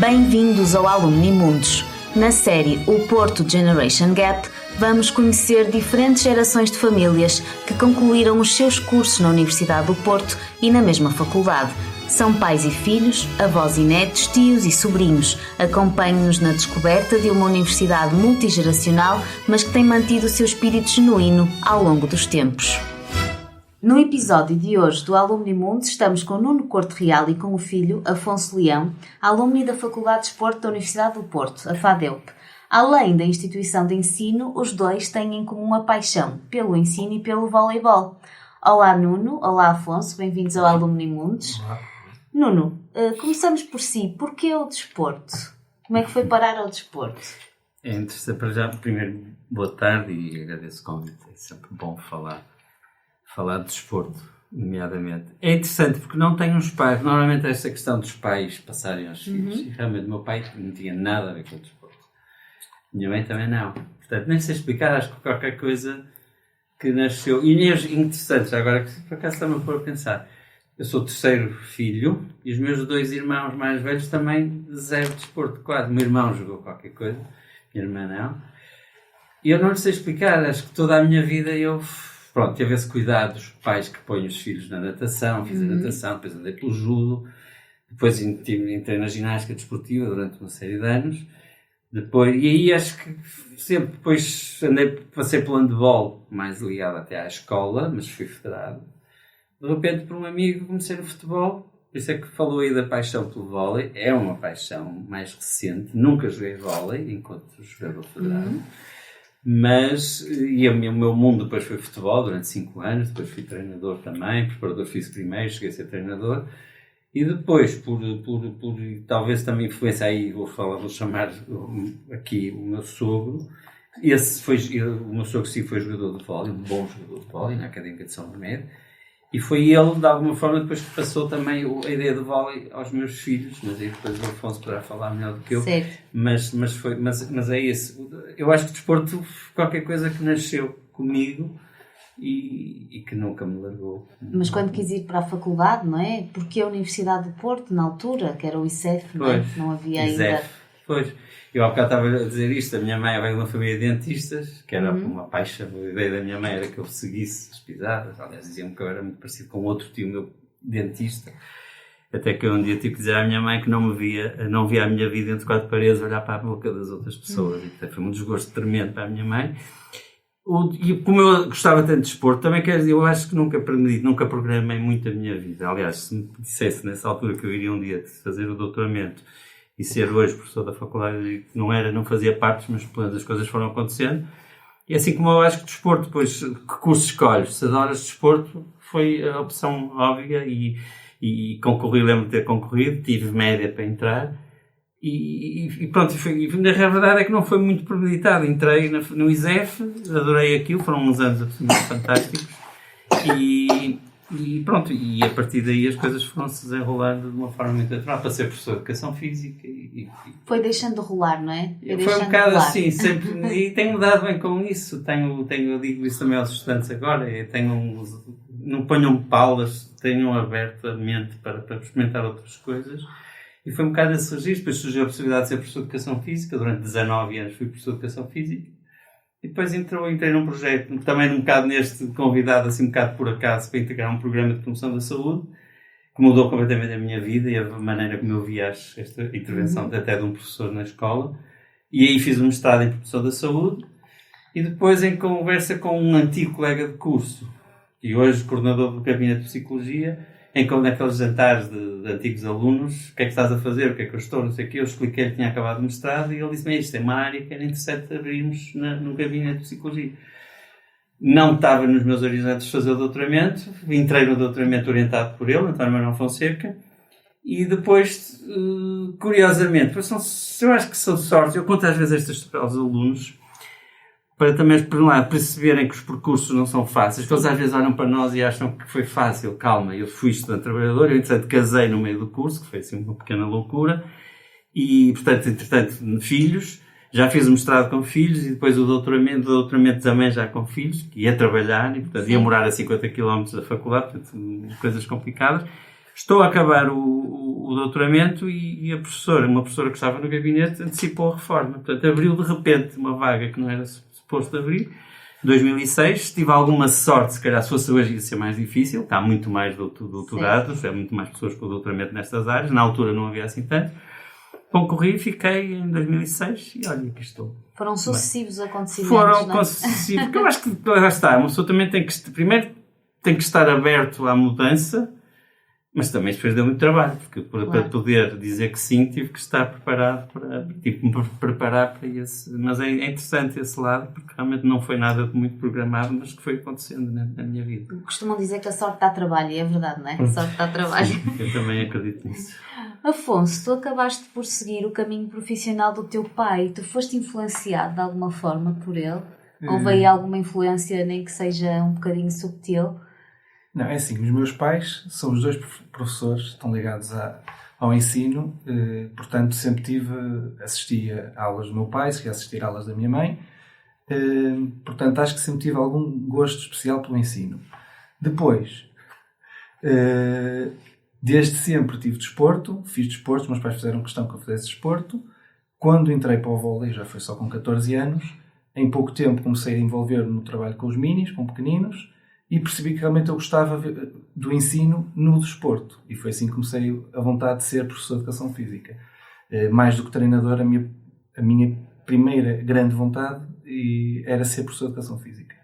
Bem-vindos ao Alumni Mundos. Na série O Porto Generation Gap, vamos conhecer diferentes gerações de famílias que concluíram os seus cursos na Universidade do Porto e na mesma faculdade. São pais e filhos, avós e netos, tios e sobrinhos. Acompanhem-nos na descoberta de uma universidade multigeracional, mas que tem mantido o seu espírito genuíno ao longo dos tempos. No episódio de hoje do Alumni Mundos, estamos com Nuno Corte Real e com o filho, Afonso Leão, alumni da Faculdade de Desporto da Universidade do Porto, a FADEUP. Além da instituição de ensino, os dois têm em comum a paixão pelo ensino e pelo voleibol. Olá Nuno, olá Afonso, bem-vindos ao Alumni Mundos. Olá. Nuno, começamos por si. Porquê o desporto? Como é que foi parar ao desporto? É interessante, para já, primeiro, boa tarde e agradeço o convite. É sempre bom falar de desporto, nomeadamente. É interessante porque não tenho uns pais, normalmente esta questão dos pais passarem aos filhos, e realmente o meu pai não tinha nada a ver com o desporto. Minha mãe também não. Portanto, nem sei explicar, acho que qualquer coisa que nasceu. E é interessante, agora que por acaso está-me a pôr a pensar. Eu sou o terceiro filho e os meus dois irmãos mais velhos também zero desporto, quase. O meu irmão jogou qualquer coisa, minha irmã não. E eu não lhe sei explicar, acho que toda a minha vida eu... Pronto, teve esse cuidado dos pais que põem os filhos na natação, fiz a natação, depois andei pelo judo, depois entrei na ginástica desportiva durante uma série de anos, depois, e aí acho que sempre depois passei pelo handball, mais ligado até à escola, mas fui federado. De repente, por um amigo, comecei no futebol, por isso é que falou aí da paixão pelo vôlei, é uma paixão mais recente, nunca joguei vôlei enquanto jogador federado. Mas, e o meu mundo depois foi futebol durante 5 anos, depois fui treinador também, preparador físico primeiro, cheguei a ser treinador, e depois, por talvez também influência aí, vou chamar aqui o meu sogro, o meu sogro sim foi jogador de vôlei, um bom jogador de vôlei, na Académica de São Remédio, e foi ele, de alguma forma, depois que passou também a ideia do vôlei aos meus filhos, mas aí depois o Afonso poderá falar melhor do que eu. Certo. Mas é isso. Eu acho que o desporto foi qualquer coisa que nasceu comigo e que nunca me largou. Mas quando quis ir para a faculdade, não é? Porque a Universidade do Porto, na altura, que era o ICEF, não é? Não havia ainda... Pois. Eu há bocado estava a dizer isto, a minha mãe veio de uma família de dentistas, que era uma paixão, a ideia da minha mãe era que eu seguisse as pisadas, aliás diziam-me que eu era muito parecido com outro tio meu dentista, até que eu um dia tive que dizer à minha mãe que não via a minha vida entre 4 paredes, olhar para a boca das outras pessoas, e portanto, foi um desgosto tremendo para a minha mãe. E como eu gostava tanto de desporto, também quer dizer, eu acho que nunca programei muito a minha vida. Aliás, se me dissesse nessa altura que eu iria um dia fazer o doutoramento e ser hoje professor da faculdade, não fazia parte dos meus planos, as coisas foram acontecendo. E assim como eu acho que desporto, depois, que curso escolhes? Se adoras desporto, foi a opção óbvia e concorri, lembro de ter concorrido, tive média para entrar e pronto, na verdade é que não foi muito premeditado. Entrei no ISEF, adorei aquilo, foram uns anos absolutamente fantásticos e pronto, e a partir daí as coisas foram-se desenrolando de uma forma muito natural para ser professor de Educação Física Foi deixando de rolar, não é? Foi um bocado assim, sempre, e tenho mudado bem com isso, eu digo isso também aos estudantes agora, não ponham palas, tenham aberto a mente para experimentar outras coisas, e foi um bocado esse registro. Depois surgiu a possibilidade de ser professor de Educação Física, durante 19 anos fui professor de Educação Física, e depois entrei num projeto, também um bocado convidado assim um bocado por acaso, para integrar um programa de promoção da saúde, que mudou completamente a minha vida e a maneira como eu via esta intervenção até de um professor na escola. E aí fiz um mestrado em promoção da saúde, e depois em conversa com um antigo colega de curso, e hoje coordenador do gabinete de psicologia, naqueles jantares de antigos alunos, o que é que estás a fazer, o que é que eu estou, não sei o quê, eu expliquei que tinha acabado o mestrado e ele disse-me, isto é uma área que era interessante abrirmos no gabinete de psicologia. Não estava nos meus horizontes fazer o doutoramento, entrei no doutoramento orientado por ele, António Manuel Fonseca, e depois, curiosamente, eu acho que são sortes, eu conto às vezes estas aos alunos, para também, por um lado, perceberem que os percursos não são fáceis, que eles às vezes olham para nós e acham que foi fácil. Calma, eu fui estudante trabalhador, eu entretanto casei no meio do curso, que foi assim uma pequena loucura, e portanto, entretanto, filhos, já fiz o mestrado com filhos e depois o doutoramento também já com filhos, que ia trabalhar e portanto ia morar a 50 km da faculdade, portanto, coisas complicadas. Estou a acabar o doutoramento e uma professora que estava no gabinete, antecipou a reforma. Portanto, abriu de repente uma vaga que não era suposto abrir. Em 2006, tive alguma sorte, se calhar se fosse hoje ia ser mais difícil, porque há muito mais doutorados, há muito mais pessoas com doutoramento nestas áreas, na altura não havia assim tanto. Concorri, fiquei em 2006 e olha, aqui estou. Foram sucessivos acontecimentos, Foram sucessivos, porque eu acho que lá está, uma pessoa também primeiro tem que estar aberto à mudança, mas também depois deu muito trabalho, porque para poder dizer que sim, tive que estar preparado me preparar para esse. Mas é interessante esse lado, porque realmente não foi nada muito programado, mas que foi acontecendo na minha vida. Costumam dizer que a sorte dá trabalho, e é verdade, não é? A sorte dá trabalho. Sim, eu também acredito nisso. Afonso, tu acabaste por seguir o caminho profissional do teu pai. Tu foste influenciado de alguma forma por ele? Ou veio alguma influência, nem que seja um bocadinho subtil? Não, é assim, os meus pais são os 2 professores, estão ligados ao ensino, portanto sempre assistia a aulas do meu pai, cheguei a assistir a aulas da minha mãe, portanto acho que sempre tive algum gosto especial pelo ensino. Depois, desde sempre tive desporto, fiz desporto, os meus pais fizeram questão que eu fizesse desporto. Quando entrei para o vôlei, já foi só com 14 anos, em pouco tempo comecei a envolver-me no trabalho com os minis, com pequeninos, e percebi que realmente eu gostava do ensino no desporto. E foi assim que comecei a vontade de ser professor de Educação Física. Mais do que treinador, a minha primeira grande vontade era ser professor de Educação Física.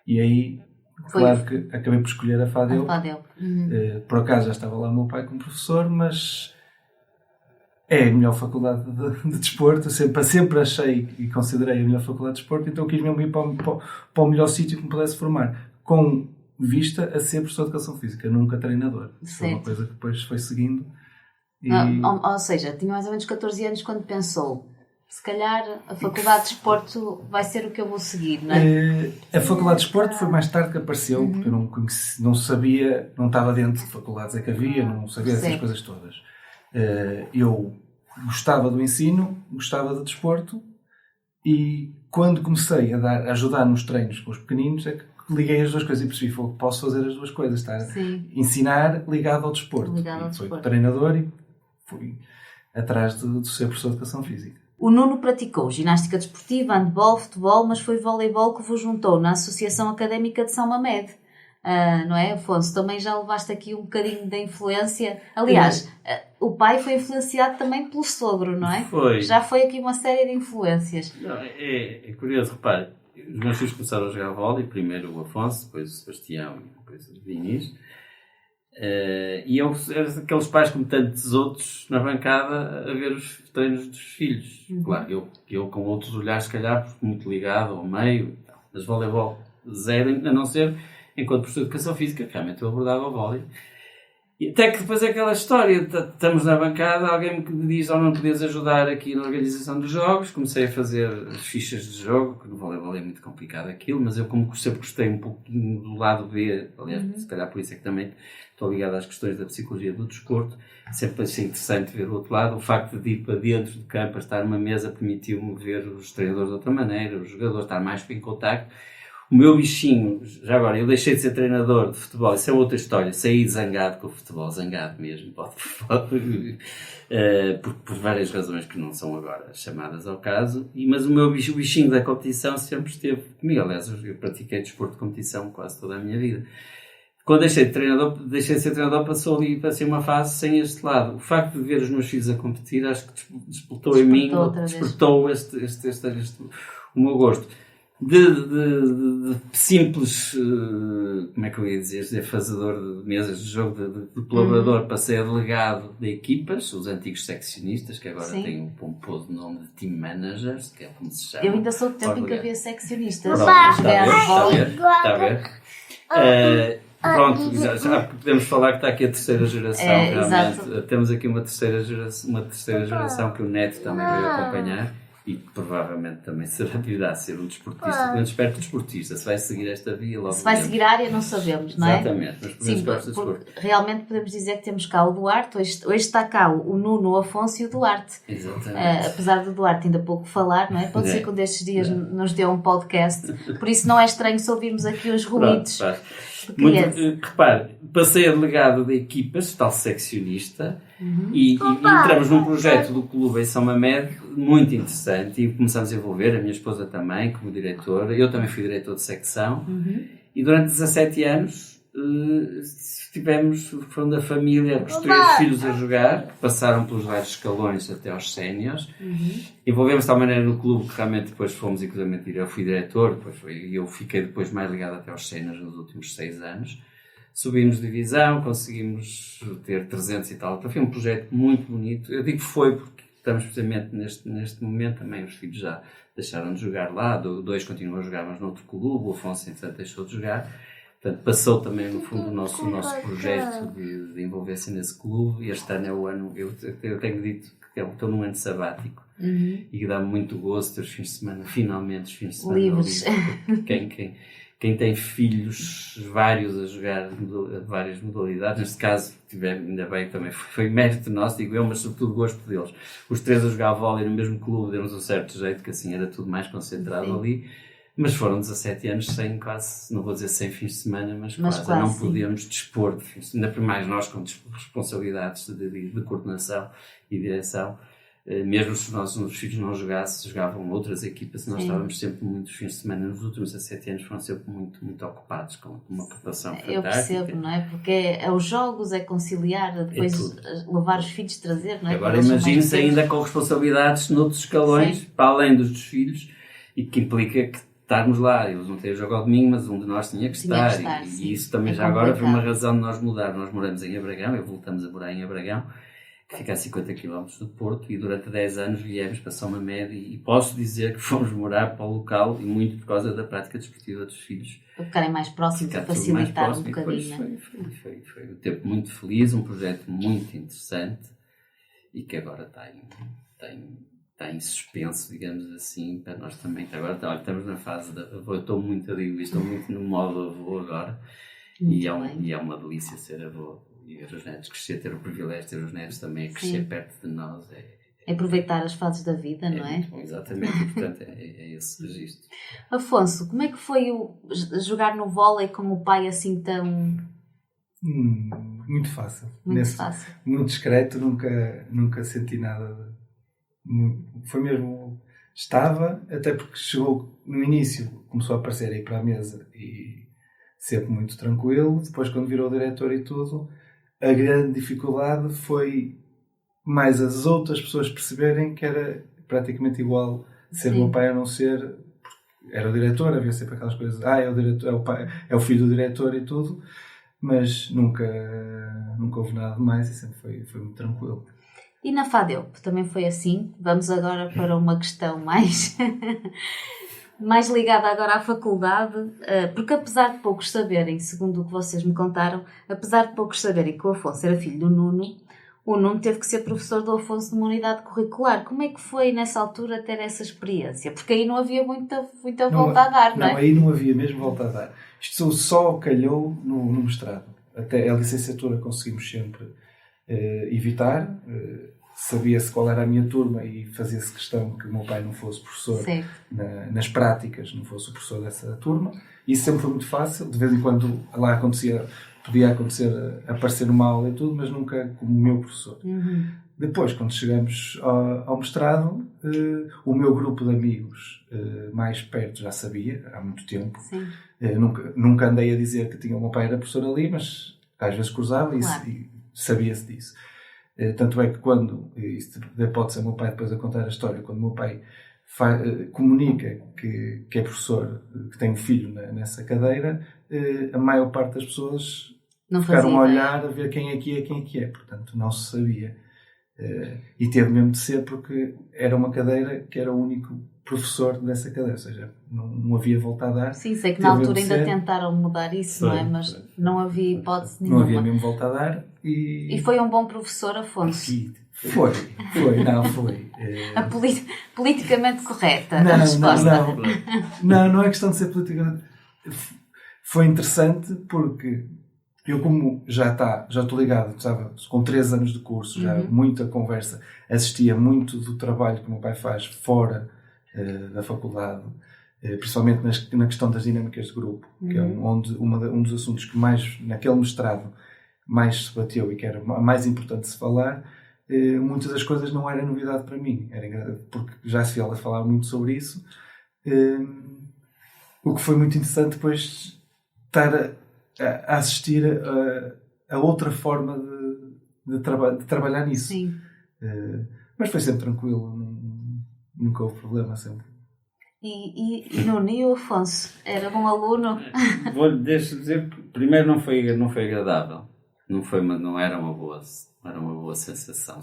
E aí, claro que acabei por escolher a FADEL. Por acaso já estava lá o meu pai como professor, mas é a melhor faculdade de desporto. Sempre achei e considerei a melhor faculdade de desporto, então quis mesmo ir para o melhor sítio que me pudesse formar. Com vista a ser professor de Educação Física, nunca treinador. Foi uma coisa que depois foi seguindo. Ou seja, tinha mais ou menos 14 anos quando pensou, se calhar a Faculdade de Desporto vai ser o que eu vou seguir, não é? A Faculdade de Desporto foi mais tarde que apareceu, porque eu não sabia, não estava dentro de faculdades que havia, não sabia dessas coisas todas. Eu gostava do ensino, gostava de desporto, e quando comecei a ajudar nos treinos com os pequeninos, é que liguei as 2 coisas e percebi que posso fazer as 2 coisas, estar ensinar ligado ao desporto. Fui treinador e fui atrás de ser professor de Educação Física. O Nuno praticou ginástica desportiva, handball, futebol, mas foi voleibol que vos juntou na Associação Académica de São Mamed. Não é, Afonso? Também já levaste aqui um bocadinho da influência. Aliás, o pai foi influenciado também pelo sogro, não é? Foi. Já foi aqui uma série de influências. Não, é curioso, repare. Os meus filhos começaram a jogar vôlei, primeiro o Afonso, depois o Sebastião e depois o Diniz. E eu era daqueles pais, como tantos outros, na bancada, a ver os treinos dos filhos. Claro, eu com outros olhares, se calhar, muito ligado ao meio, mas voleibol zero, a não ser enquanto professor de Educação Física, realmente eu abordava o vôlei. E até que depois é aquela história, estamos na bancada, alguém me diz, não podias ajudar aqui na organização dos jogos. Comecei a fazer as fichas de jogo, que no voleibol é muito complicado aquilo, mas eu como sempre gostei um pouquinho do lado B, aliás, se calhar por isso é que também estou ligado às questões da psicologia do desporto, sempre achei interessante ver o outro lado. O facto de ir para dentro do campo, a estar numa mesa, permitiu-me ver os treinadores de outra maneira, os jogadores, estar mais em contacto. O meu bichinho, já agora, eu deixei de ser treinador de futebol, isso é outra história, saí zangado com o futebol, zangado mesmo, por várias razões que não são agora chamadas ao caso, mas o meu bichinho da competição sempre esteve comigo. Aliás, eu pratiquei desporto de competição quase toda a minha vida. Quando deixei de ser treinador, passou ali para ser uma fase sem este lado. O facto de ver os meus filhos a competir, acho que despertou em mim, despertou o meu gosto. De simples, como é que eu ia dizer, fazedor de mesas de jogo, de colaborador, passei a delegado de equipas, os antigos seccionistas, que agora têm um pomposo nome de team managers, que é como se chama. Eu ainda sou do tempo em que havia seccionistas. Está a ver? Pronto, já podemos falar que está aqui a terceira geração, realmente. Exato. Temos aqui uma terceira geração que o Neto também veio acompanhar. e provavelmente também irá ser um desportista, quando espero desportista, se vai seguir esta via logo. Se vai seguir a área não sabemos, não é? Exatamente, mas podemos Sim, gosta de desporto. Realmente podemos dizer que temos cá o Duarte, hoje está cá o Nuno, o Afonso e o Duarte. Exatamente. Apesar do Duarte ainda pouco falar, não é? Pode ser que um destes dias nos dê um podcast, por isso não é estranho se ouvirmos aqui os ruídos. Repare, passei a delegado de equipas, tal seccionista, e entramos num projeto do clube em São Mamede muito interessante e começamos a envolver, a minha esposa também, como diretora, eu também fui diretor de secção, e durante 17 anos foram da família, os 3 filhos a jogar, que passaram pelos vários escalões até aos séniores. Envolvemos de tal maneira no clube que realmente depois fomos, inclusive, eu fui diretor, eu fiquei depois mais ligado até aos séniores nos últimos 6 anos. Subimos de divisão, conseguimos ter 300 e tal. Foi um projeto muito bonito. Eu digo que foi porque estamos precisamente neste momento também, os filhos já deixaram de jogar lá, 2 continuam a jogar, mas noutro clube, o Afonso, entretanto, deixou de jogar. Portanto, passou também, no fundo, o nosso projeto de envolver-se nesse clube. E este ano é o ano, eu tenho dito que estou num ano sabático e que dá muito gosto ter os fins de semana, finalmente os fins de semana livres. Quem tem filhos vários a jogar várias modalidades, neste caso, ainda bem, também foi mérito nosso, digo eu, mas sobretudo gosto deles. Os 3 a jogar vôlei no mesmo clube deu-nos um certo jeito, que assim era tudo mais concentrado ali. Mas foram 17 anos sem quase, não vou dizer sem fins de semana, mas quase não podíamos dispor de fins de semana, ainda por mais nós com responsabilidades de coordenação e direção. Mesmo se os nossos filhos não jogavam outras equipas, nós estávamos sempre muitos fins de semana. Nos últimos 17 anos foram sempre muito, muito ocupados com uma ocupação fantástica. Eu percebo, não é? Porque é os jogos, é conciliar, depois levar os filhos, trazer, não é? Agora imagine-se ainda com responsabilidades noutros escalões, para além dos dos filhos, e que implica que estarmos lá. Eles não têm jogo ao domingo, mas um de nós tinha que estar. E isso também já agora foi uma razão de nós mudar. Nós moramos em Abragão, voltamos a morar em Abragão, que fica a 50 km do Porto, e durante 10 anos viemos para São Mamede e posso dizer que fomos morar para o local e muito por causa da prática desportiva dos filhos. Para ficarem mais próximos, para facilitar um bocadinho. Foi um tempo muito feliz, um projeto muito interessante e que agora está em suspenso, digamos assim, para nós também. Agora estamos na fase da avô, estou muito no modo avô agora, e é uma delícia ser avô e ver os netos crescer, ter o privilégio de ter os netos também a crescer perto de nós. É aproveitar as fases da vida, não é? Bom, exatamente, e portanto é esse registro. Afonso, como é que foi jogar no vôlei com o pai assim tão... Muito fácil. Fácil. Muito discreto, nunca senti nada. Foi mesmo... Estava, até porque chegou no início, começou a aparecer aí para a mesa e sempre muito tranquilo. Depois, quando virou diretor e tudo, a grande dificuldade foi mais as outras pessoas perceberem que era praticamente igual ser meu pai a não ser... Era o diretor, havia sempre aquelas coisas... é o diretor, é o pai, é o filho do diretor e tudo, mas nunca houve nada de mais e sempre foi muito tranquilo. E na FADEUP também foi assim? Vamos agora para uma questão mais ligada agora à faculdade, porque apesar de poucos saberem, segundo o que vocês me contaram, apesar de poucos saberem que o Afonso era filho do Nuno, o Nuno teve que ser professor do Afonso numa unidade curricular. Como é que foi nessa altura ter essa experiência? Porque aí não havia muita volta a dar, não é? Não, aí não havia mesmo volta a dar. Isto só calhou no mestrado. Até a licenciatura conseguimos sempre evitar. Sabia-se qual era a minha turma e fazia-se questão que o meu pai não fosse professor nas práticas, não fosse o professor dessa turma. Isso sempre foi muito fácil. De vez em quando lá podia acontecer aparecer numa aula e tudo, mas nunca como meu professor. Depois, quando chegamos ao mestrado, o meu grupo de amigos mais perto já sabia, há muito tempo. Nunca andei a dizer que tinha o meu pai era professor ali, mas às vezes cruzava e sabia-se disso. Tanto é que quando, isto pode ser o meu pai depois a contar a história, quando o meu pai comunica que é professor, que tem um filho nessa cadeira, a maior parte das pessoas ficaram a olhar, a ver quem é que é. Portanto, não se sabia. E teve mesmo de ser porque era uma cadeira que era o único professor dessa cadeira, ou seja, não havia volta a dar. Sim, sei que na altura ainda tentaram mudar isso, não é? Mas não havia hipótese nenhuma. Não havia mesmo volta a dar. E foi um bom professor, Afonso? Foi. Politicamente correta a resposta. Não é questão de ser politicamente... Foi interessante porque eu, como já estou ligado, sabe, com 3 anos de curso, já muita conversa, assistia muito do trabalho que o meu pai faz fora da faculdade, principalmente na questão das dinâmicas de grupo, que é um dos assuntos que mais, naquele mestrado, mais se bateu e que era mais importante se falar. Muitas das coisas não era novidade para mim, porque já se ia falar muito sobre isso. O que foi muito interessante depois estar a assistir a outra forma de trabalhar nisso. Sim. Mas foi sempre tranquilo, nunca houve problema, sempre. E Nuno, e o Afonso? Era bom aluno? Deixa-me dizer que primeiro não foi agradável. Não era uma boa sensação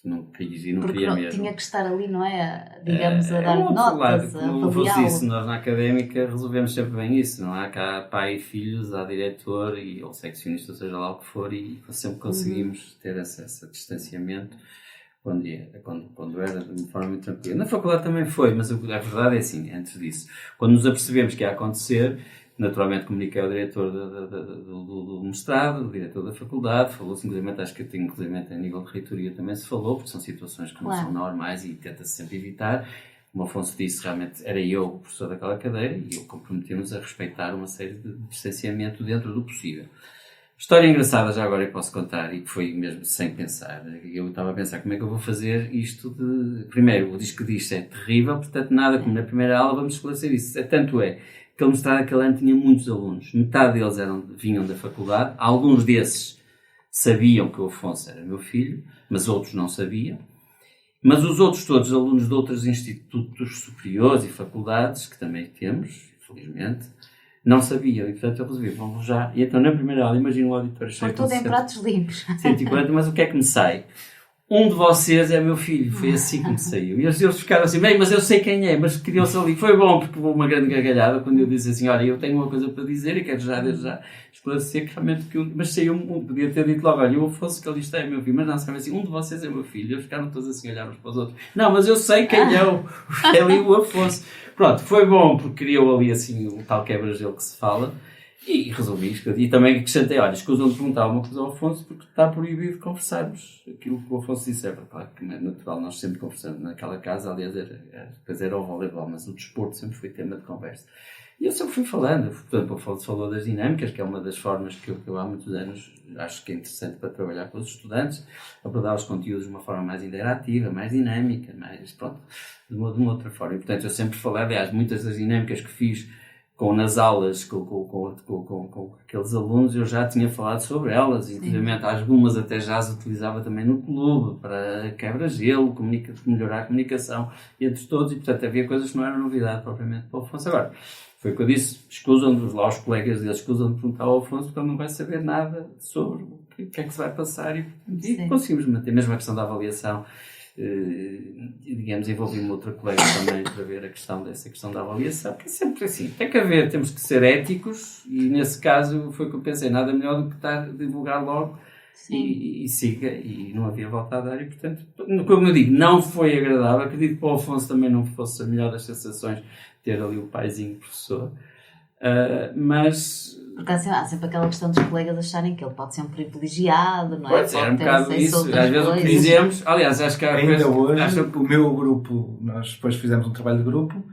não queria mesmo. Tinha que estar ali, não é? Digamos, a dar notas, a avaliá-lo. Nós na académica resolvemos sempre bem isso, não há cá pai e filhos, há diretor ou seccionista, seja lá o que for, e sempre conseguimos ter esse distanciamento quando era de forma muito tranquila. Na faculdade também foi, mas a verdade é assim, antes disso, quando nos apercebemos que ia acontecer, naturalmente comuniquei ao diretor do mestrado, o diretor da faculdade, falou-se inclusive, acho que inclusive a nível de reitoria também se falou, porque são situações que não são normais e tenta-se sempre evitar. Como o Afonso disse, realmente era eu o professor daquela cadeira e eu comprometi-nos a respeitar uma série de distanciamento dentro do possível. História engraçada já agora eu posso contar, e que foi mesmo sem pensar. Eu estava a pensar como é que eu vou fazer isto de... Primeiro, o disco disto é terrível, portanto nada como na primeira aula vamos esclarecer isso. Tanto é que ele mostrava que aquele ano tinha muitos alunos. Metade deles vinham da faculdade. Alguns desses sabiam que o Afonso era meu filho, mas outros não sabiam. Mas os outros todos, alunos de outros institutos superiores e faculdades, que também temos, infelizmente, não sabiam. E, portanto, eu resolvi, vamos já. E então, na primeira aula, imagino o auditório cheio. Foi tudo em pratos limpos. 140, mas o que é que me sai? Um de vocês é meu filho. Foi assim que me saiu. E eles ficaram assim, bem, mas eu sei quem é, mas criou-se ali. Foi bom, porque houve uma grande gargalhada quando eu disse assim, olha, eu tenho uma coisa para dizer e quero desde já esclarecer que realmente mas saiu um, podia ter dito logo, olha, eu Afonso que ali está é meu filho, mas não, sabe assim, um de vocês é meu filho. E eles ficaram todos assim, a olhar uns para os outros. Não, mas eu sei quem é o Afonso. Pronto, foi bom, porque criou ali assim o tal quebra-gelo que se fala. E resolvi isto. E também acrescentei, olha, escusam de perguntar uma coisa ao Afonso porque está proibido conversarmos. Aquilo que o Afonso disse é claro que é natural, nós sempre conversamos naquela casa, aliás, depois era o voleibol, mas o desporto sempre foi tema de conversa. E eu sempre fui falando, portanto, o Afonso falou das dinâmicas, que é uma das formas que eu há muitos anos acho que é interessante para trabalhar com os estudantes, abordar os conteúdos de uma forma mais interativa, mais dinâmica, de uma outra forma. E, portanto, eu sempre falei, aliás, muitas das dinâmicas que fiz nas aulas com aqueles alunos, eu já tinha falado sobre elas, inclusive algumas até já as utilizava também no clube, para quebra-gelo, melhorar a comunicação entre todos, e portanto havia coisas que não eram novidade propriamente para o Afonso. Agora, foi o que eu disse, escusam-nos lá os colegas deles, escusam de perguntar ao Afonso, porque ele não vai saber nada sobre o que é que se vai passar, e conseguimos manter, mesmo a questão da avaliação. Digamos, envolvi uma outra colega também para ver essa questão da avaliação, que é sempre assim, tem que haver, temos que ser éticos, e nesse caso foi o que eu pensei, nada melhor do que estar a divulgar logo e siga, e não havia volta a dar, e portanto, como eu digo, não foi agradável. Acredito que o Afonso também não fosse a melhor das sensações ter ali o paizinho professor, mas... Porque há sempre aquela questão dos colegas acharem que ele pode ser um privilegiado, não é? Pode ser um bocado isso. Às vezes o que dizemos, aliás, acho que ainda hoje, o meu grupo, nós depois fizemos um trabalho de grupo,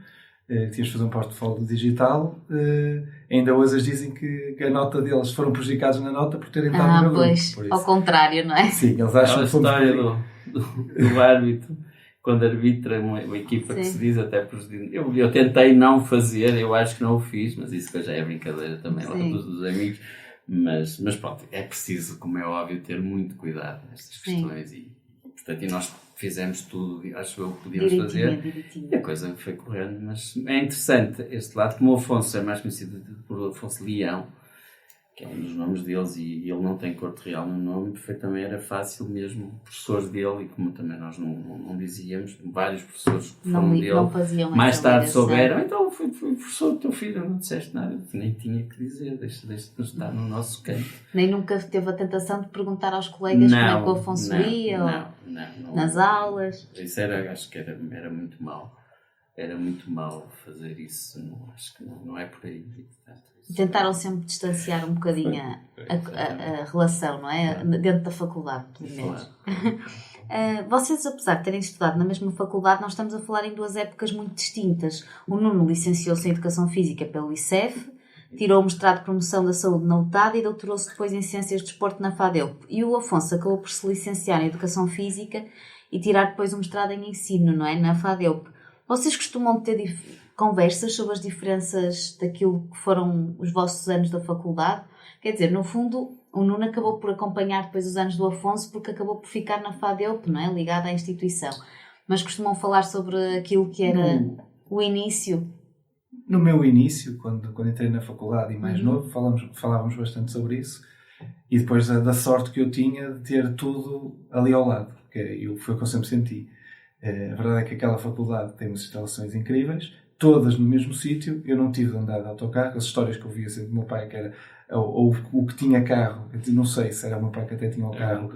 tínhamos de fazer um portfólio digital, ainda hoje eles dizem que a nota deles foram prejudicados na nota por terem estado no meu grupo. Pois, ao contrário, não é? Sim, eles acham que fomos... A história do árbitro, quando arbitra uma equipa que se diz até prejudica. Eu tentei não fazer, eu acho que não o fiz, mas isso já é brincadeira também lá dos amigos. Mas pronto, é preciso, como é óbvio, ter muito cuidado nestas questões. E portanto, nós fizemos tudo, acho eu que podíamos fazer. E a coisa foi correndo, mas é interessante este lado, como o Afonso é mais conhecido por Afonso Leão. que é um dos nomes deles, e ele não tem corte real no nome, perfeitamente era fácil mesmo, professores dele, e como também nós não dizíamos, vários professores que foram dele, não faziam mais tarde ligação. souberam, então foi professor do teu filho, não disseste nada, nem tinha que dizer, deixa-te estar no nosso canto. Nem nunca teve a tentação de perguntar aos colegas como é que o Afonso ia, não, nas aulas? Isso acho que era muito mau. Era muito mau fazer isso, acho que não é por aí. Portanto, tentaram sempre distanciar um bocadinho a relação, não é? Claro. Dentro da faculdade, pelo menos. Claro. Vocês, apesar de terem estudado na mesma faculdade, nós estamos a falar em duas épocas muito distintas. O Nuno licenciou-se em Educação Física pelo ICEF, tirou o mestrado de Promoção da Saúde na UTAD e doutorou-se depois em Ciências de Desporto na FADEUP. E o Afonso acabou por se licenciar em Educação Física e tirar depois um mestrado em Ensino, não é? Na FADEUP. Vocês costumam ter conversas sobre as diferenças daquilo que foram os vossos anos da faculdade? Quer dizer, no fundo, o Nuno acabou por acompanhar depois os anos do Afonso porque acabou por ficar na FADEUP, não é? Ligada à instituição. Mas costumam falar sobre aquilo que era o início? No meu início, quando entrei na faculdade e mais novo, falávamos bastante sobre isso. E depois da sorte que eu tinha de ter tudo ali ao lado. Foi o que eu sempre senti. A verdade é que aquela faculdade tem umas instalações incríveis, todas no mesmo sítio. Eu não tive de andar de autocarro. As histórias que eu via sempre do meu pai, que era ou o que tinha carro, eu não sei se era o meu pai que até tinha o carro,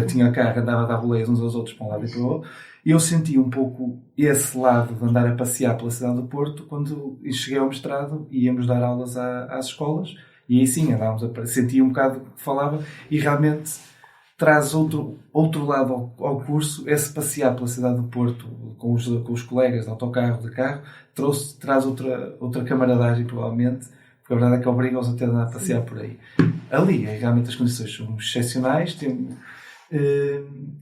tinha carro, andava a dar boleias uns aos outros para um lado e para o outro. E eu senti um pouco esse lado de andar a passear pela cidade do Porto quando cheguei ao mestrado e íamos dar aulas às escolas. E aí sim, sentia um bocado que falava e realmente traz outro lado ao curso, esse passear pela cidade do Porto com os colegas de autocarro, de carro, traz outra camaradagem, provavelmente, porque a verdade é que obriga-os a ter de andar a passear por aí. Ali, realmente as condições são excepcionais,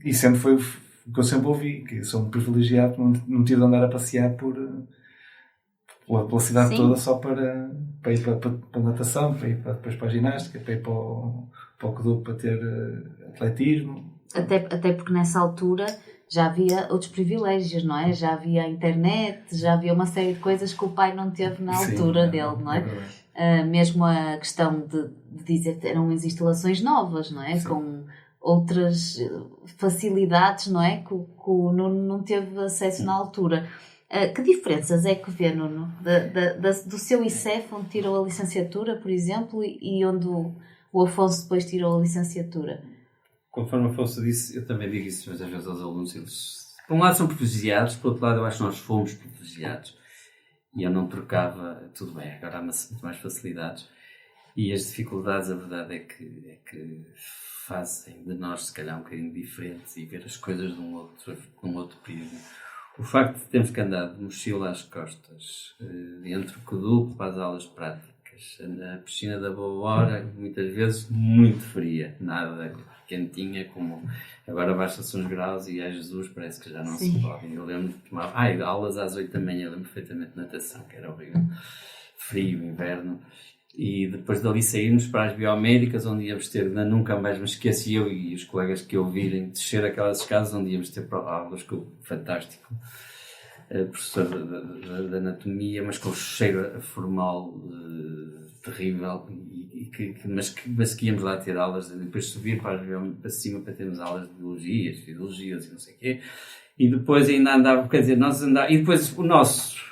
e sempre foi o que eu sempre ouvi, que sou um privilegiado, não tive de andar a passear pela cidade toda só para ir para a natação, para ir depois para a ginástica, para ir para o clube para ter atletismo. Até porque nessa altura já havia outros privilégios, não é? Já havia internet, já havia uma série de coisas que o pai não teve na altura dele, não é? Mesmo a questão de dizer que eram as instalações novas, não é? Sim. Com outras facilidades, não é? Que o Nuno não teve acesso na altura. Que diferenças é que vê, Nuno, do seu ICEF, onde tirou a licenciatura, por exemplo, e onde o Afonso depois tirou a licenciatura? Conforme o Afonso disse, eu também digo isso muitas vezes aos alunos, eles, por um lado, são privilegiados, por outro lado, eu acho que nós fomos privilegiados. E eu não trocava, tudo bem, agora há muito mais facilidades. E as dificuldades, a verdade é que fazem de nós, se calhar, um bocadinho diferentes e ver as coisas de um outro prisma. O facto de termos que andar de mochila às costas, entre o caduco para as aulas práticas, na piscina da boa hora, muitas vezes muito fria, nada quentinha, como agora baixa-se uns graus e, ai Jesus, parece que já não se pode. Eu lembro de tomar aulas às 8 da manhã, eu lembro perfeitamente de natação, que era horrível, frio, inverno. E depois dali saímos para as biomédicas, onde íamos ter, nunca mais me esqueci, eu e os colegas que eu virem, descer aquelas escadas, onde íamos ter aulas com o fantástico professor da anatomia, mas com o cheiro formal terrível, mas que íamos lá ter aulas, depois subir para cima para termos aulas de biologias, fisiologias e não sei o quê, e depois ainda andava, quer dizer, nós andávamos, e depois o nosso,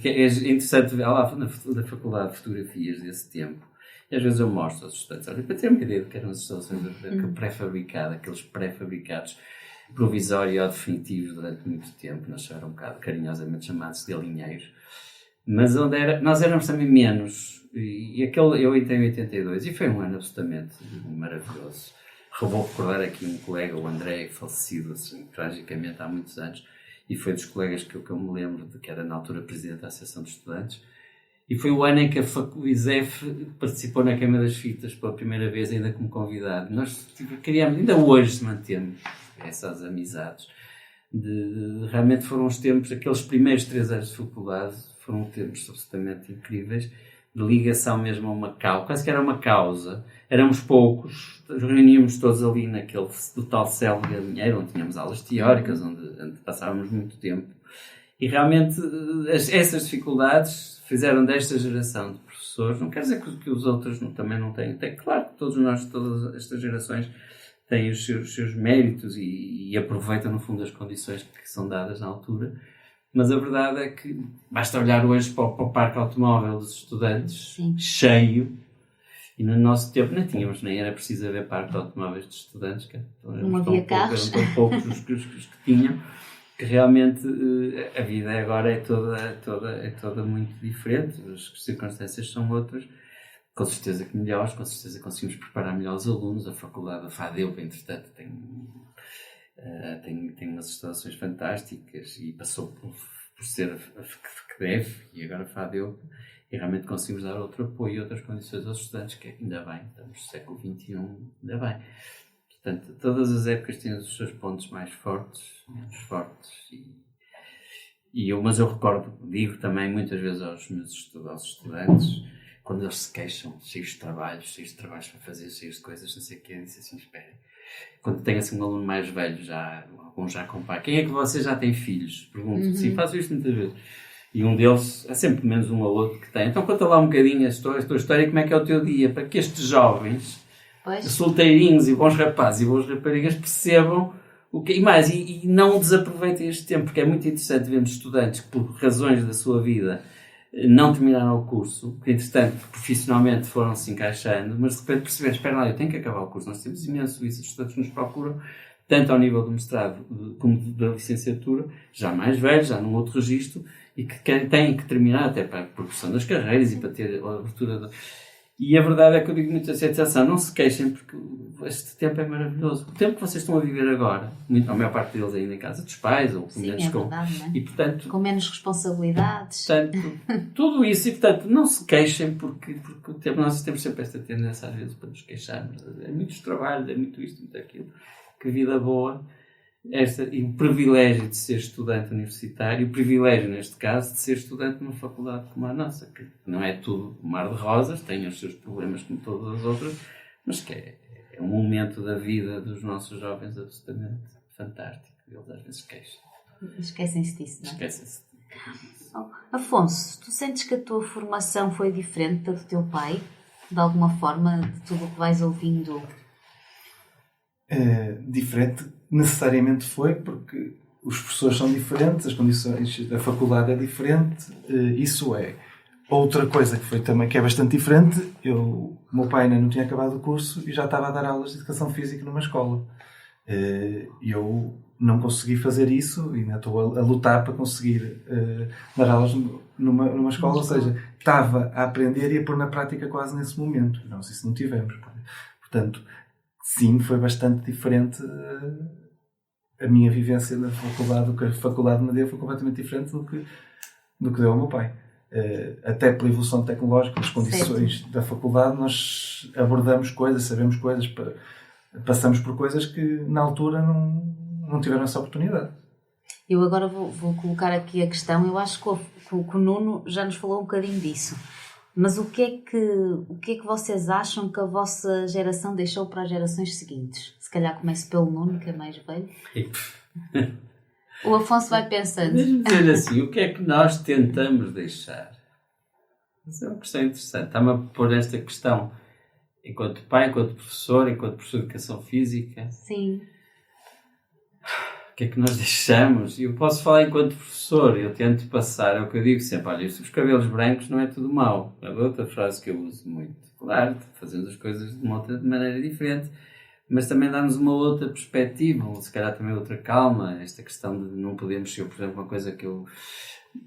que é interessante ver lá na Faculdade de Fotografias desse tempo, e às vezes eu mostro aos estudantes, olha, para ter uma ideia do que eram as instalações pré-fabricadas, aqueles pré-fabricados provisório ou definitivo durante muito tempo, nós eram um bocado carinhosamente chamados de alinheiros, mas nós éramos também menos, e eu entrei em 82 e foi um ano absolutamente maravilhoso. Vou recordar aqui um colega, o André, falecido assim, tragicamente há muitos anos, e foi dos colegas que eu me lembro de que era na altura presidente da Associação de Estudantes, e foi o ano em que o ISEF participou na Queima das Fitas pela primeira vez, ainda como convidado. Nós criámos, ainda hoje mantemos essas amizades. Realmente foram os tempos, aqueles primeiros 3 anos de faculdade, foram tempos absolutamente incríveis, de ligação mesmo a uma causa, quase que era uma causa. Éramos poucos, reuníamos todos ali do tal céu de galinheiro, onde tínhamos aulas teóricas, onde passávamos muito tempo. E realmente essas dificuldades fizeram desta geração de professores professores, não quer dizer que os outros também não têm. Claro que todos nós, todas estas gerações, têm os seus méritos e aproveitam, no fundo, as condições que são dadas na altura. Mas a verdade é que basta olhar hoje para o parque automóvel dos estudantes, sim, cheio, e no nosso tempo nem era preciso haver parque de automóveis de estudantes, que não havia carros. Eram tão poucos os que tinham, que realmente a vida agora é toda muito diferente, as circunstâncias são outras, com certeza que melhores, com certeza conseguimos preparar melhor os alunos. A faculdade da FADEUP, entretanto, tem umas instalações fantásticas e passou por ser a FECDEF e agora a FADEUP, e realmente conseguimos dar outro apoio e outras condições aos estudantes, que ainda bem, estamos no século XXI, ainda bem. Portanto, todas as épocas têm os seus pontos mais fortes, menos fortes, mas eu digo também muitas vezes aos meus estudantes, quando eles se queixam, cheios de trabalhos para fazer, cheios de coisas, não sei o quê, eu disse assim, esperem. Quando tenho assim um aluno mais velho, alguns já com pai, quem é que vocês já têm filhos? Pergunto, sim, faço isto muitas vezes. E um deles, há sempre menos um ou outro que tem. Então conta lá um bocadinho a tua história, como é que é o teu dia, para que estes jovens, solteirinhos e bons rapazes e boas raparigas, percebam o que mais e não desaproveitem este tempo, porque é muito interessante vermos estudantes que, por razões da sua vida, não terminaram o curso, que entretanto profissionalmente foram se encaixando, mas de repente perceberam, espera lá, eu tenho que acabar o curso. Nós temos imenso isso, os estudantes nos procuram, tanto ao nível do mestrado como da licenciatura, já mais velhos, já num outro registro, e que têm que terminar até para a progressão das carreiras e para ter a abertura. E a verdade é que eu digo muito assim, atenção, não se queixem, porque este tempo é maravilhoso. O tempo que vocês estão a viver agora, a maior parte deles ainda em casa dos pais, ou com menos verdade, não é? E, portanto, com menos responsabilidades. Portanto, tudo isso, e portanto, não se queixem, porque o tempo, nós temos sempre esta tendência às vezes para nos queixarmos. É muitos trabalhos, é muito isto, muito aquilo. Que vida boa. E o privilégio de ser estudante universitário, o privilégio, neste caso, de ser estudante numa faculdade como a nossa, que não é tudo um mar de rosas, tem os seus problemas como todas as outras, mas que é um momento da vida dos nossos jovens absolutamente fantástico. Eles às vezes queixam. Esquecem-se disso, não é? Esquecem-se. Afonso, tu sentes que a tua formação foi diferente da do teu pai? De alguma forma, de tudo o que vais ouvindo? Diferente necessariamente foi, porque os professores são diferentes, as condições da faculdade é diferente, isso é. Outra coisa que foi também que é bastante diferente, o meu pai ainda não tinha acabado o curso e já estava a dar aulas de educação física numa escola. Eu não consegui fazer isso e ainda estou a lutar para conseguir dar aulas numa escola, ou seja, estava a aprender e a pôr na prática quase nesse momento. Nós isso não tivemos. Portanto, sim, foi bastante diferente a minha vivência na faculdade, o que a faculdade me deu foi completamente diferente do que deu ao meu pai. Até pela evolução tecnológica, as condições da faculdade, nós abordamos coisas, sabemos coisas, passamos por coisas que na altura não tiveram essa oportunidade. Eu agora vou colocar aqui a questão, eu acho que o Nuno já nos falou um bocadinho disso. Mas o que é que vocês acham que a vossa geração deixou para as gerações seguintes? Se calhar começo pelo Nuno, que é mais velho. O Afonso vai pensando. Deixa-me dizer assim, o que é que nós tentamos deixar? Essa é uma questão interessante. Está-me a pôr esta questão enquanto pai, enquanto professor de educação física. Sim. O que é que nós deixamos? Eu posso falar enquanto professor, eu tento passar, é o que eu digo sempre, olha, os cabelos brancos não é tudo mau. É outra frase que eu uso muito. Claro, fazemos as coisas de uma outra maneira diferente, mas também dá-nos uma outra perspectiva, ou se calhar também outra calma, esta questão de não podermos ser, por exemplo, uma coisa que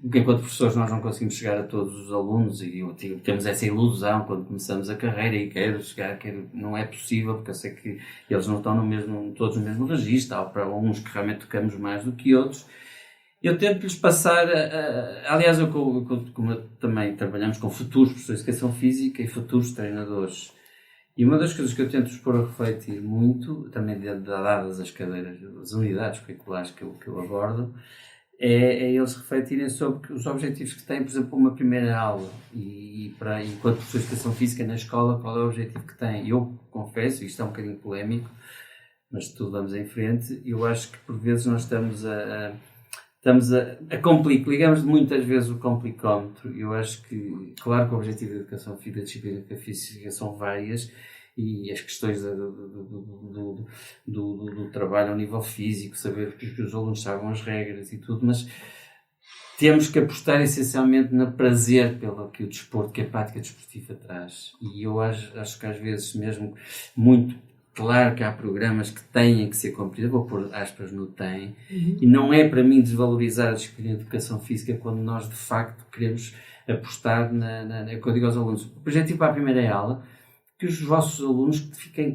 enquanto professores nós não conseguimos chegar a todos os alunos e temos essa ilusão quando começamos a carreira e não é possível, porque eu sei que eles não estão todos no mesmo registro, há para alguns que realmente tocamos mais do que outros. Eu tento-lhes passar, aliás, como eu também trabalhamos com futuros professores de educação física e futuros treinadores, e uma das coisas que eu tento expor a refletir muito, também dadas as cadeiras, as unidades curriculares que eu abordo, é eles refletirem sobre os objetivos que têm, por exemplo, uma primeira aula enquanto professor de educação física na escola, qual é o objetivo que têm. Eu confesso, isto é um bocadinho polémico, mas tudo vamos em frente, eu acho que por vezes nós estamos estamos a complicar, ligamos muitas vezes o complicómetro. Eu acho que, claro que o objetivo da educação física, da disciplina da física são várias, e as questões do trabalho ao nível físico, saber que os alunos sabem as regras e tudo, mas temos que apostar essencialmente no prazer pelo que o desporto, que a prática desportiva traz. E eu acho que às vezes, mesmo muito claro que há programas que têm que ser cumpridos, vou pôr aspas no têm, e não é para mim desvalorizar a disciplina de educação física quando nós de facto queremos apostar é o que eu digo aos alunos. O objetivo para a primeira aula, que os vossos alunos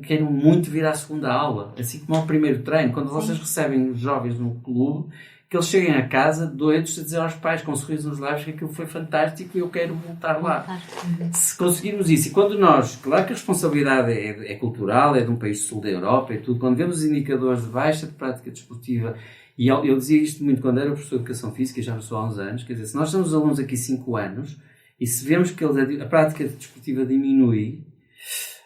queiram muito vir à segunda aula, assim como ao primeiro treino, quando vocês recebem os jovens num clube, que eles cheguem a casa doidos a dizer aos pais com um sorriso nos lábios que aquilo foi fantástico e eu quero voltar lá. Se conseguirmos isso, e quando nós, claro que a responsabilidade é cultural, é de um país do sul da Europa e tudo, quando vemos os indicadores de baixa de prática desportiva, e eu dizia isto muito quando era professor de educação física, e já não sou há uns anos, quer dizer, se nós temos os alunos aqui 5 anos, e se vemos que a prática desportiva diminui,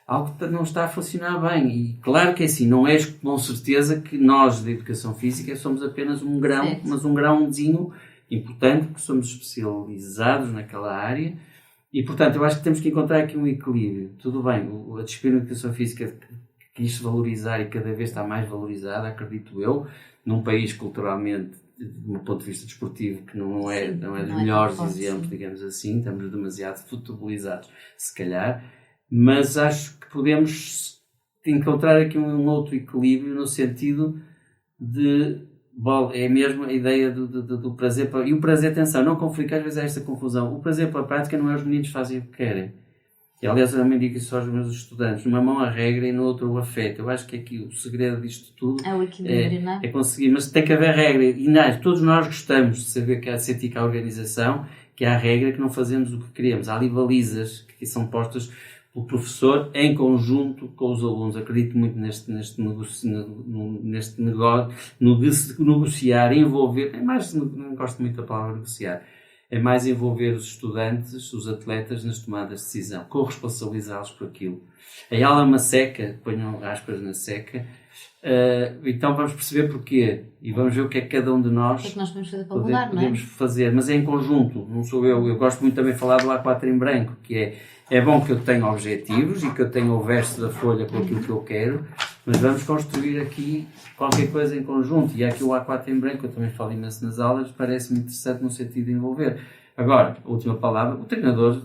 algo não está a funcionar bem. E claro que é assim, não é com certeza que nós da educação física somos apenas um grão, certo, mas um grãozinho importante, porque somos especializados naquela área e, portanto, eu acho que temos que encontrar aqui um equilíbrio. Tudo bem, a disciplina de educação física quis valorizar e cada vez está mais valorizada, acredito eu, num país culturalmente, do ponto de vista desportivo, que não é dos melhores exemplos, digamos assim, estamos demasiado futebolizados, se calhar. Mas acho que podemos encontrar aqui um outro equilíbrio no sentido de, é mesmo a ideia do prazer, e o prazer, atenção, não confundir, às vezes há esta confusão, o prazer pela prática não é os meninos fazem o que querem, e aliás eu também digo isso aos meus estudantes, numa mão a regra e no outro o afeto. Eu acho que aqui o segredo disto tudo é o equilíbrio, não é? É conseguir, mas tem que haver regra, e todos nós gostamos de saber que há de sentir que há organização, que há regra, que não fazemos o que queremos, há ali balizas que são postas o professor em conjunto com os alunos. Acredito muito neste negócio, no negociar, envolver, não gosto muito da palavra negociar, é mais envolver os estudantes, os atletas nas tomadas de decisão, corresponsabilizá-los por aquilo. A aula é uma seca, ponham aspas na seca, então vamos perceber porquê e vamos ver o que é que cada um de nós, o que é que nós podemos fazer para mudar, podemos fazer, mas é em conjunto, não sou eu gosto muito também de falar do A4 em branco, que é bom que eu tenha objetivos e que eu tenha o verso da folha com aquilo que eu quero, mas vamos construir aqui qualquer coisa em conjunto. E há aqui o A4 em branco, eu também falo imenso nas aulas, parece-me interessante no sentido de envolver. Agora, a última palavra, o treinador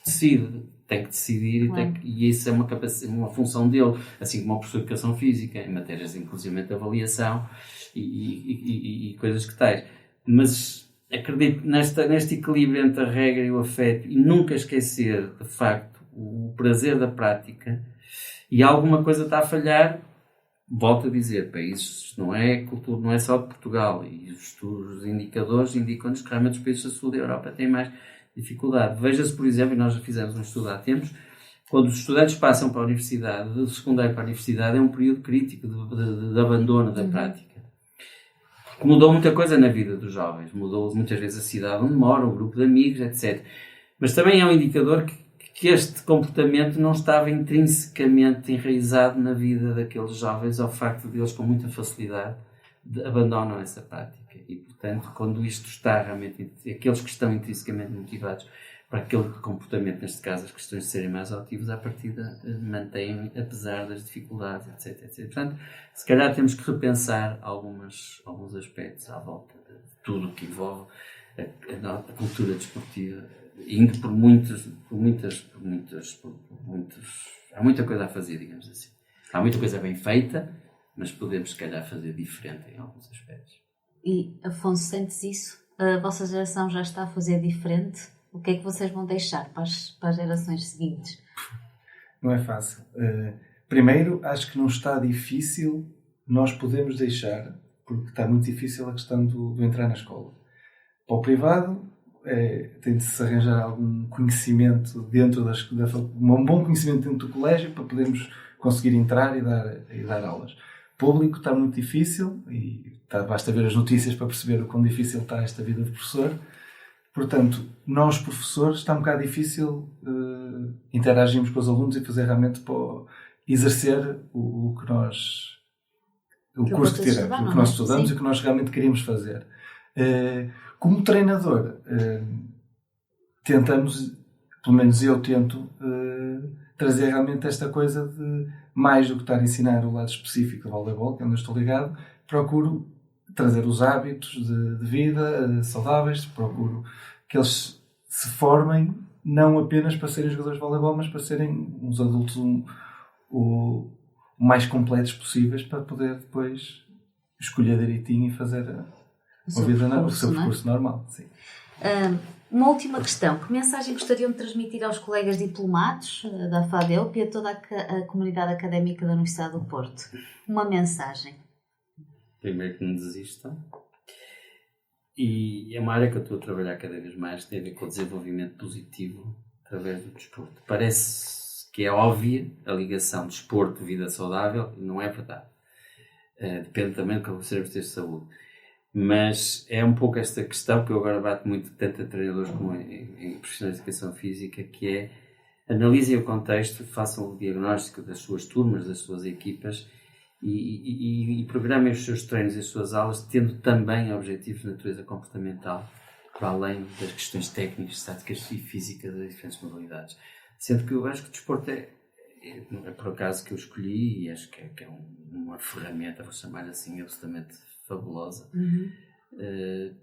decide, tem que decidir e isso é uma função dele, assim como o professor de educação física, em matérias inclusive de avaliação e coisas que tais. Mas acredito neste equilíbrio entre a regra e o afeto e nunca esquecer, de facto, o prazer da prática. E alguma coisa está a falhar, volto a dizer, países, não é cultura, não é só de Portugal, e os indicadores indicam-nos que realmente os países do sul da Europa têm mais dificuldade. Veja-se, por exemplo, e nós já fizemos um estudo há tempos, quando os estudantes passam para a universidade, do secundário para a universidade, é um período crítico de abandono da prática. Mudou muita coisa na vida dos jovens, mudou muitas vezes a cidade onde moram, o grupo de amigos, etc. Mas também é um indicador que este comportamento não estava intrinsecamente enraizado na vida daqueles jovens, ao facto de eles com muita facilidade abandonam essa prática. E, portanto, quando isto está realmente, aqueles que estão intrinsecamente motivados para aquele comportamento, neste caso as questões de serem mais ativos, à partida mantêm, apesar das dificuldades, etc, etc. Portanto, se calhar temos que repensar alguns aspectos à volta de tudo o que envolve a cultura desportiva, indo por muitas, há muita coisa a fazer, digamos assim. Há muita coisa bem feita, mas podemos, se calhar, fazer diferente em alguns aspectos. E, Afonso, sentes isso? A vossa geração já está a fazer diferente? O que é que vocês vão deixar para as gerações seguintes? Não é fácil. Primeiro, acho que não está difícil, nós podemos deixar, porque está muito difícil a questão do entrar na escola. Para o privado, tem de se arranjar algum conhecimento dentro um bom conhecimento dentro do colégio para podermos conseguir entrar e dar aulas. Público está muito difícil e basta ver as notícias para perceber o quão difícil está esta vida de professor. Portanto, nós professores está um bocado difícil interagirmos com os alunos e fazer realmente exercer o curso que tiramos, o que nós estudamos e o que nós realmente queríamos fazer. Como treinador, tentamos, pelo menos eu tento, trazer realmente esta coisa de, mais do que estar a ensinar o lado específico do voleibol, que é onde eu estou ligado, procuro trazer os hábitos de vida saudáveis, procuro que eles se formem não apenas para serem jogadores de voleibol, mas para serem uns adultos o mais completos possíveis, para poder depois escolher direitinho e fazer o seu percurso normal. Sim. Uma última questão. Que mensagem gostariam de transmitir aos colegas diplomados da FADEUP e a toda a comunidade académica da Universidade do Porto? Uma mensagem. Primeiro, que não desistam. E é uma área que eu estou a trabalhar cada vez mais, que tem a ver com o desenvolvimento positivo através do desporto. Parece que é óbvia a ligação desporto, vida saudável, e não é verdade. Depende também do que gostaríamos de ter saúde. Mas é um pouco esta questão que eu agora bato muito, tanto a treinadores como em profissionais de educação física, que é: analisem o contexto, façam o diagnóstico das suas turmas, das suas equipas e programem os seus treinos e as suas aulas, tendo também objetivos de natureza comportamental, para além das questões técnicas, táticas e físicas das diferentes modalidades. Sendo que eu acho que o desporto é por acaso que eu escolhi, e acho que é uma ferramenta, vou chamar assim, absolutamente fabulosa,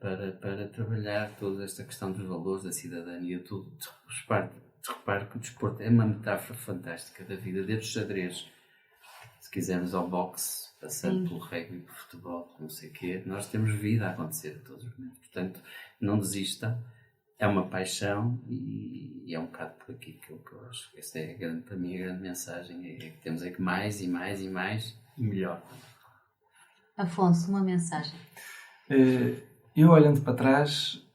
para trabalhar toda esta questão dos valores, da cidadania, tudo. Repare que o desporto é uma metáfora fantástica da vida, desde o xadrez, se quisermos, ao boxe, passando pelo rugby, pelo futebol, não sei o quê, nós temos vida a acontecer a todos os momentos. Portanto, não desista, é uma paixão e é um bocado por aqui que eu acho que esta é para mim a grande mensagem, é que temos que mais e mais e mais e melhor. Afonso, uma mensagem. Eu, olhando para trás,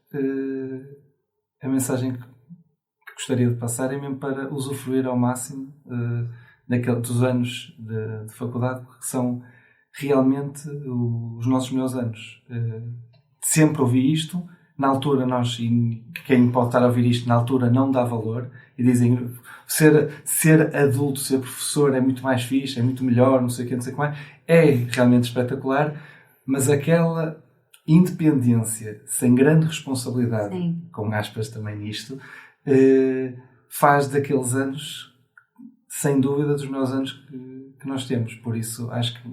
a mensagem que gostaria de passar é mesmo para usufruir ao máximo dos anos de faculdade, porque são realmente os nossos melhores anos. Sempre ouvi isto. Na altura, quem pode estar a ouvir isto, na altura não dá valor, e dizem ser adulto, ser professor é muito mais fixe, é muito melhor, não sei o que, não sei o que mais. É realmente espetacular, mas aquela independência, sem grande responsabilidade, sim, com aspas também nisto, faz daqueles anos, sem dúvida, dos melhores anos que nós temos. Por isso, acho que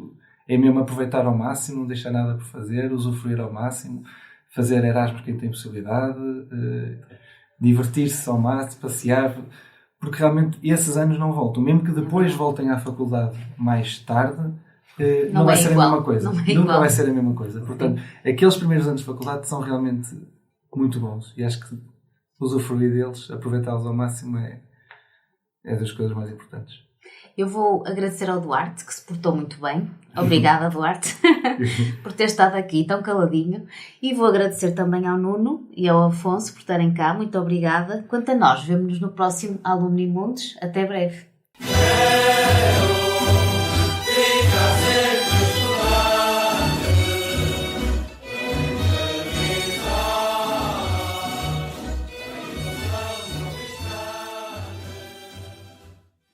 é mesmo aproveitar ao máximo, não deixar nada por fazer, usufruir ao máximo, fazer Erasmus quem tem possibilidade, divertir-se ao máximo, passear, porque realmente esses anos não voltam. Mesmo que depois voltem à faculdade mais tarde, não vai ser a mesma coisa. Nunca vai ser a mesma coisa. Portanto, aqueles primeiros anos de faculdade são realmente muito bons e acho que usufruir deles, aproveitá-los ao máximo é das coisas mais importantes. Eu vou agradecer ao Duarte, que se portou muito bem. Obrigada, Duarte, por ter estado aqui tão caladinho. E vou agradecer também ao Nuno e ao Afonso por estarem cá. Muito obrigada. Quanto a nós, vemo-nos no próximo Alumni Mundos. Até breve.